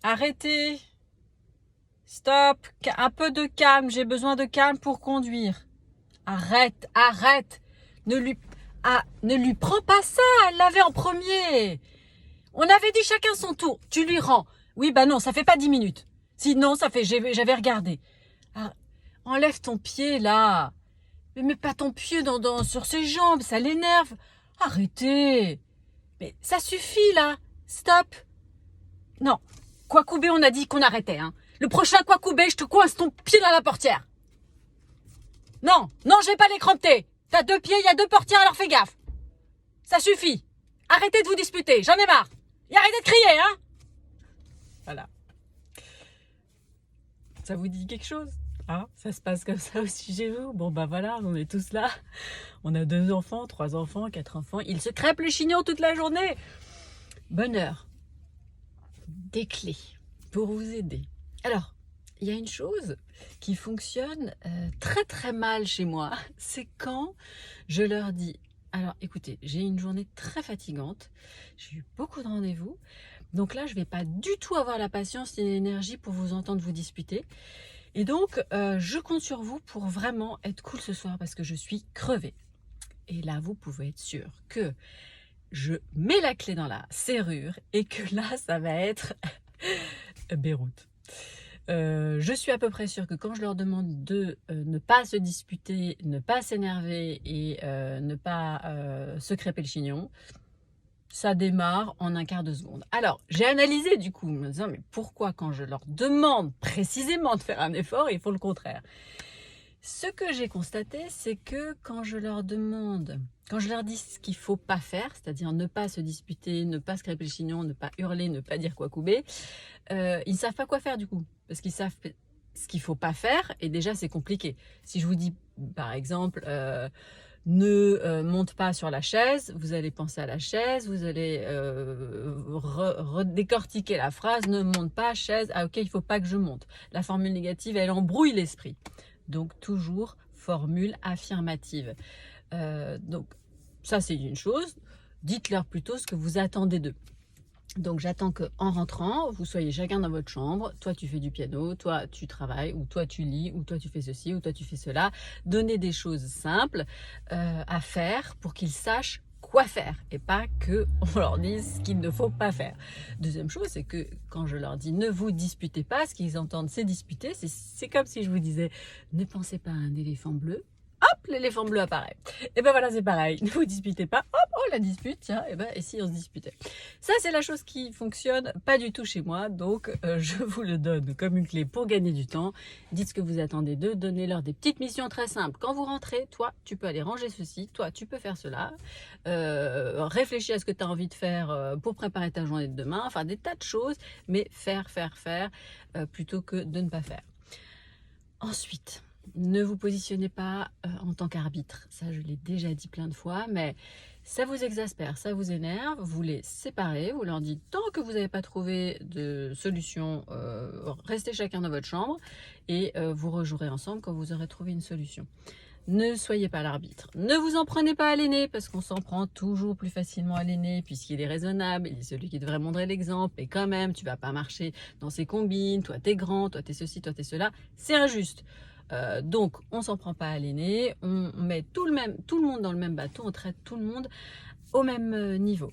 Arrêtez. Stop. Un peu de calme. J'ai besoin de calme pour conduire. Arrête, arrête. Ne lui prends pas ça. Elle l'avait en premier. On avait dit chacun son tour. Tu lui rends. Oui, bah non, ça fait pas 10 minutes. Sinon, j'avais regardé. Ah, enlève ton pied, là. Mais mets pas ton pied sur ses jambes, ça l'énerve. Arrêtez. Mais ça suffit, là. Stop. Non. Kwakubé, on a dit qu'on arrêtait, hein. Le prochain Kwakubé, je te coince ton pied dans la portière. Non, non, je vais pas les cramper. T'as 2 pieds, il y a 2 portières, alors fais gaffe. Ça suffit. Arrêtez de vous disputer, j'en ai marre. Et arrêtez de crier, hein. Voilà. Ça vous dit quelque chose? Hein, ça se passe comme ça aussi chez vous? Bon, bah voilà, on est tous là. On a 2 enfants, 3 enfants, 4 enfants. Ils se crêpent les chignons toute la journée. Bonheur. Des clés pour vous aider. Alors, il y a une chose qui fonctionne très très mal chez moi. C'est quand je leur dis, alors écoutez, j'ai une journée très fatigante. J'ai eu beaucoup de rendez-vous. Donc là, je ne vais pas du tout avoir la patience ni l'énergie pour vous entendre vous disputer. Et donc, je compte sur vous pour vraiment être cool ce soir parce que je suis crevée. Et là, vous pouvez être sûr que je mets la clé dans la serrure et que là, ça va être Beyrouth. Je suis à peu près sûre que quand je leur demande de ne pas se disputer, ne pas s'énerver et ne pas se crêper le chignon, ça démarre en un quart de seconde. Alors, j'ai analysé du coup, en me disant, mais pourquoi quand je leur demande précisément de faire un effort, ils font le contraire? Ce que j'ai constaté, c'est que quand je leur demande, quand je leur dis ce qu'il ne faut pas faire, c'est-à-dire ne pas se disputer, ne pas se crêper le chignon, ne pas hurler, ne pas dire Kwakubé, ils ne savent pas quoi faire du coup. Parce qu'ils savent ce qu'il ne faut pas faire, et déjà c'est compliqué. Si je vous dis, par exemple, ne monte pas sur la chaise, vous allez penser à la chaise, vous allez redécortiquer la phrase, ne monte pas, chaise, ah ok, il ne faut pas que je monte. La formule négative, elle embrouille l'esprit. Donc toujours formule affirmative. Donc ça c'est une chose, dites-leur plutôt ce que vous attendez d'eux. Donc j'attends qu'en rentrant, vous soyez chacun dans votre chambre, toi tu fais du piano, toi tu travailles, ou toi tu lis, ou toi tu fais ceci, ou toi tu fais cela. Donnez des choses simples à faire pour qu'ils sachent quoi faire et pas qu'on leur dise ce qu'il ne faut pas faire. Deuxième chose, c'est que quand je leur dis ne vous disputez pas, ce qu'ils entendent c'est disputer, c'est comme si je vous disais ne pensez pas à un éléphant bleu. Hop, l'éléphant bleu apparaît. Et ben voilà, c'est pareil. Ne vous disputez pas. Hop, oh la dispute, tiens, et si on se disputait? Ça, c'est la chose qui fonctionne pas du tout chez moi. Donc, je vous le donne comme une clé pour gagner du temps. Dites ce que vous attendez d'eux. Donnez-leur des petites missions très simples. Quand vous rentrez, toi, tu peux aller ranger ceci. Toi, tu peux faire cela. Réfléchis à ce que tu as envie de faire pour préparer ta journée de demain. Enfin, des tas de choses. Mais faire, plutôt que de ne pas faire. Ensuite, ne vous positionnez pas en tant qu'arbitre. Ça, je l'ai déjà dit plein de fois, mais ça vous exaspère, ça vous énerve, vous les séparez, vous leur dites tant que vous n'avez pas trouvé de solution, restez chacun dans votre chambre et vous rejouerez ensemble quand vous aurez trouvé une solution. Ne soyez pas l'arbitre. Ne vous en prenez pas à l'aîné, parce qu'on s'en prend toujours plus facilement à l'aîné, puisqu'il est raisonnable, il est celui qui devrait montrer l'exemple, et quand même, tu vas pas marcher dans ses combines, toi t'es grand, toi t'es ceci, toi t'es cela, c'est injuste. Donc, on s'en prend pas à l'aîné, on met tout le monde dans le même bateau, on traite tout le monde au même niveau.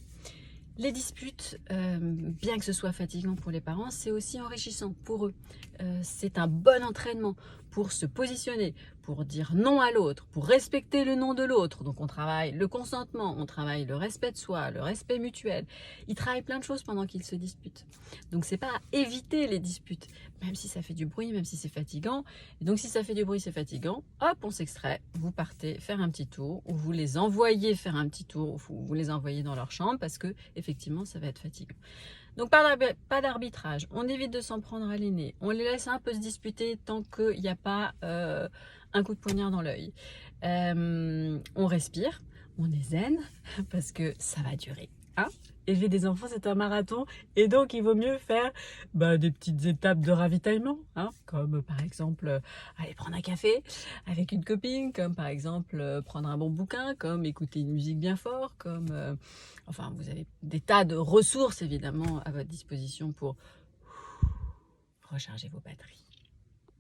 Les disputes, bien que ce soit fatigant pour les parents, c'est aussi enrichissant pour eux. C'est un bon entraînement pour se positionner, pour dire non à l'autre, pour respecter le non de l'autre. Donc on travaille le consentement, on travaille le respect de soi, le respect mutuel. Ils travaillent plein de choses pendant qu'ils se disputent. Donc c'est pas à éviter les disputes, même si ça fait du bruit, même si c'est fatigant. Et donc si ça fait du bruit, c'est fatigant, hop, on s'extrait, vous partez faire un petit tour, ou vous les envoyez faire un petit tour, ou vous les envoyez dans leur chambre, parce que effectivement ça va être fatigant. Donc pas d'arbitrage, on évite de s'en prendre à l'aîné, on les laisse un peu se disputer tant qu'il n'y a pas un coup de poignard dans l'œil. On respire, on est zen, parce que ça va durer. Hein, élever des enfants, c'est un marathon, et donc il vaut mieux faire des petites étapes de ravitaillement, hein, comme par exemple aller prendre un café avec une copine, comme par exemple prendre un bon bouquin, comme écouter une musique bien fort, comme enfin vous avez des tas de ressources évidemment à votre disposition pour recharger vos batteries.